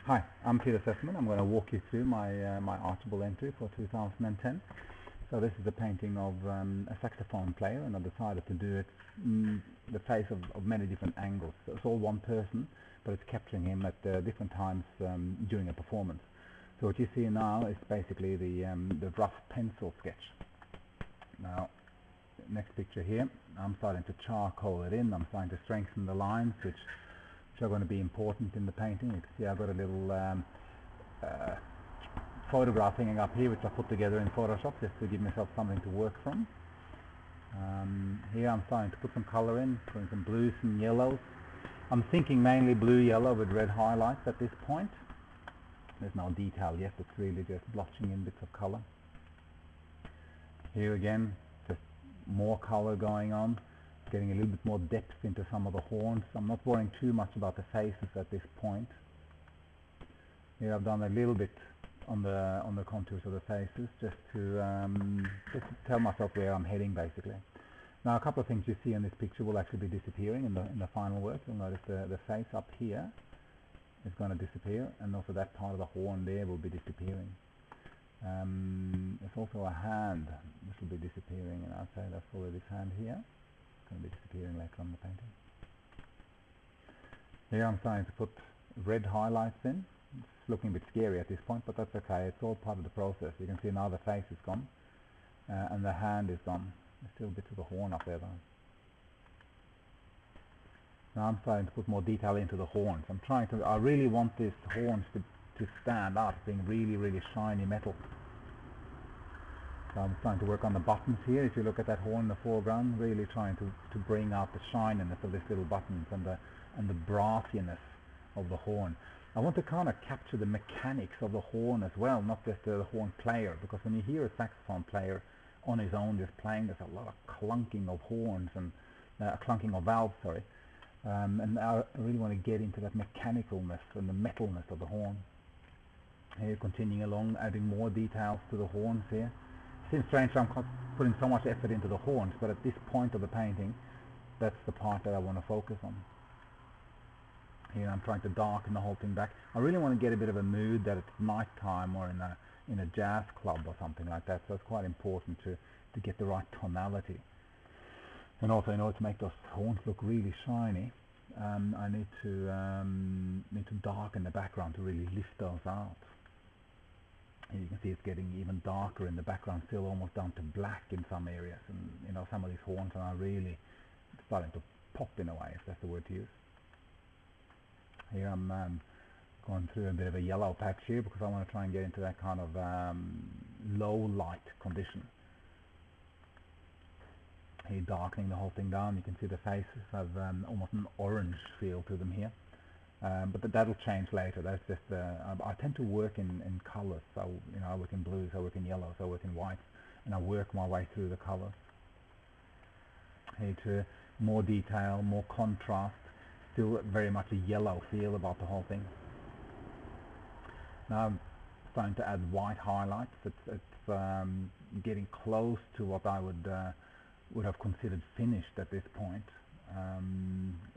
Hi, I'm Peter Sesselmann. I'm going to walk you through my Archibald entry for 2010. So this is a painting of a saxophone player, and I decided to do it the face of many different angles. So it's all one person, but it's capturing him at different times during a performance. So what you see now is basically the rough pencil sketch. Now, next picture here, I'm starting to charcoal it in. I'm starting to strengthen the lines, which are going to be important in the painting. You can see I've got a little photograph hanging up here, which I put together in Photoshop just to give myself something to work from. Here I'm starting to put some color in, putting some blues and yellows. I'm thinking mainly blue-yellow with red highlights at this point. There's no detail yet, it's really just blotching in bits of color. Here again, just more color going on, getting a little bit more depth into some of the horns. I'm not worrying too much about the faces at this point. Here I've done a little bit on the contours of the faces, just to tell myself where I'm heading basically. Now a couple of things you see in this picture will actually be disappearing in the final work. You'll notice the face up here is going to disappear, and also that part of the horn there will be disappearing. There's also a hand which will be disappearing, and I'd say that's probably this hand here. It's going to be disappearing later on in the painting. Here I'm starting to put red highlights in. It's looking a bit scary at this point, but that's okay. It's all part of the process. You can see now the face is gone, and the hand is gone. There's still bits of the horn up there though. Now I'm starting to put more detail into the horns. I really want these horns to stand out, being really, really shiny metal. So I'm starting to work on the buttons here. If you look at that horn in the foreground, really trying to bring out the shininess of these little buttons and the brassiness of the horn. I want to kind of capture the mechanics of the horn as well, not just the horn player, because when you hear a saxophone player on his own just playing, there's a lot of clunking of horns and clunking of valves, sorry. And I really want to get into that mechanicalness and the metalness of the horn. Here, continuing along, adding more details to the horns here. It seems strange I'm putting so much effort into the horns, but at this point of the painting, that's the part that I want to focus on. Here I'm trying to darken the whole thing back. I really want to get a bit of a mood that it's night time or in a jazz club or something like that, so it's quite important to get the right tonality. And also, in order to make those horns look really shiny, I need to darken the background to really lift those out. Here you can see it's getting even darker in the background, still almost down to black in some areas, and some of these horns are really starting to pop in a way, if that's the word to use. Here I'm going through a bit of a yellow patch here because I want to try and get into that kind of low light condition. Here darkening the whole thing down. You can see the faces have almost an orange feel to them here, but that'll change later. That's just I tend to work in colors. So I work in blues, I work in yellows, I work in whites, and I work my way through the colors. Here to more detail, more contrast. Still very much a yellow feel about the whole thing. Now I'm starting to add white highlights. It's getting close to what I would have considered finished at this point,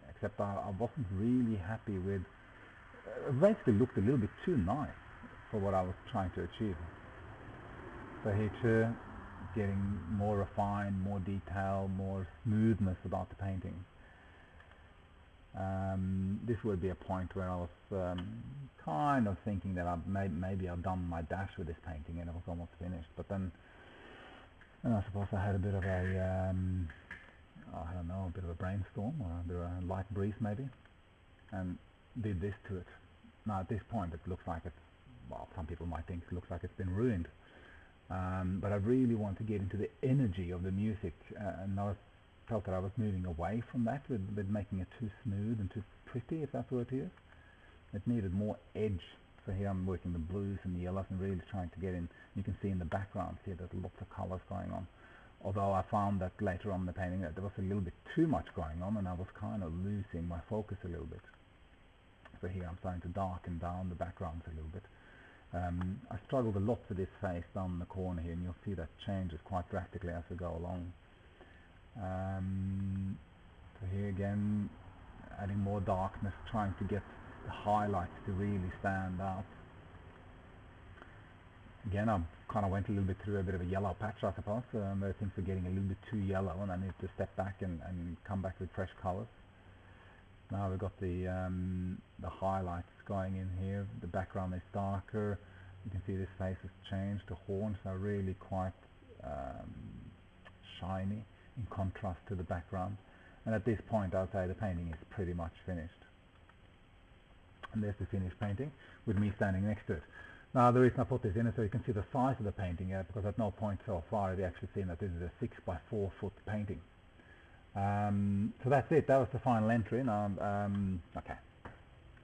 except I wasn't really happy with it. Basically looked a little bit too nice for what I was trying to achieve. So here too, getting more refined, more detail, more smoothness about the painting. This would be a point where I was kind of thinking that maybe I've done my dash with this painting and it was almost finished, but then I suppose I had a bit of a I don't know, a bit of a brainstorm or a bit of a light breeze maybe, and did this to it. Now at this point it looks like it's, well, some people might think it looks like it's been ruined, but I really want to get into the energy of the music, and I felt that I was moving away from that with making it too smooth and too pretty, if that's what it is. It needed more edge. So here I'm working the blues and the yellows and really trying to get in. You can see in the background here there's lots of colors going on. Although I found that later on in the painting that there was a little bit too much going on and I was kind of losing my focus a little bit. So here I'm starting to darken down the backgrounds a little bit. I struggled a lot with this face down in the corner here, and you'll see that changes quite drastically as we go along. So here again, adding more darkness, trying to get the highlights to really stand out. Again, I kind of went a little bit through a bit of a yellow patch, I suppose, where things were getting a little bit too yellow, and I need to step back and come back with fresh colours. Now we've got the highlights going in here. The background is darker. You can see this face has changed. The horns are really quite shiny in contrast to the background. And at this point, I'll say the painting is pretty much finished. And there's the finished painting with me standing next to it. Now the reason I put this in is so you can see the size of the painting, because at no point so far have you actually seen that this is a 6 by 4 foot painting. So that's it. That was the final entry. Now, okay,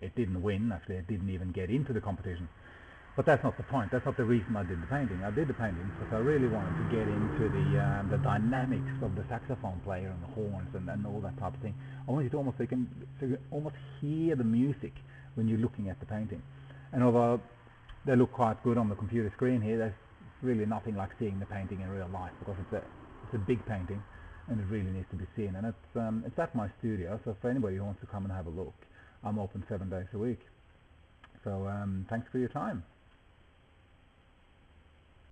it didn't win. Actually, it didn't even get into the competition. But that's not the point. That's not the reason I did the painting. I did the painting because I really wanted to get into the dynamics of the saxophone player and the horns and all that type of thing. I want you to almost, so you can almost hear the music when you're looking at the painting. And although they look quite good on the computer screen here, there's really nothing like seeing the painting in real life, because it's a big painting and it really needs to be seen. And it's at my studio, so for anybody who wants to come and have a look, I'm open 7 days a week. So thanks for your time.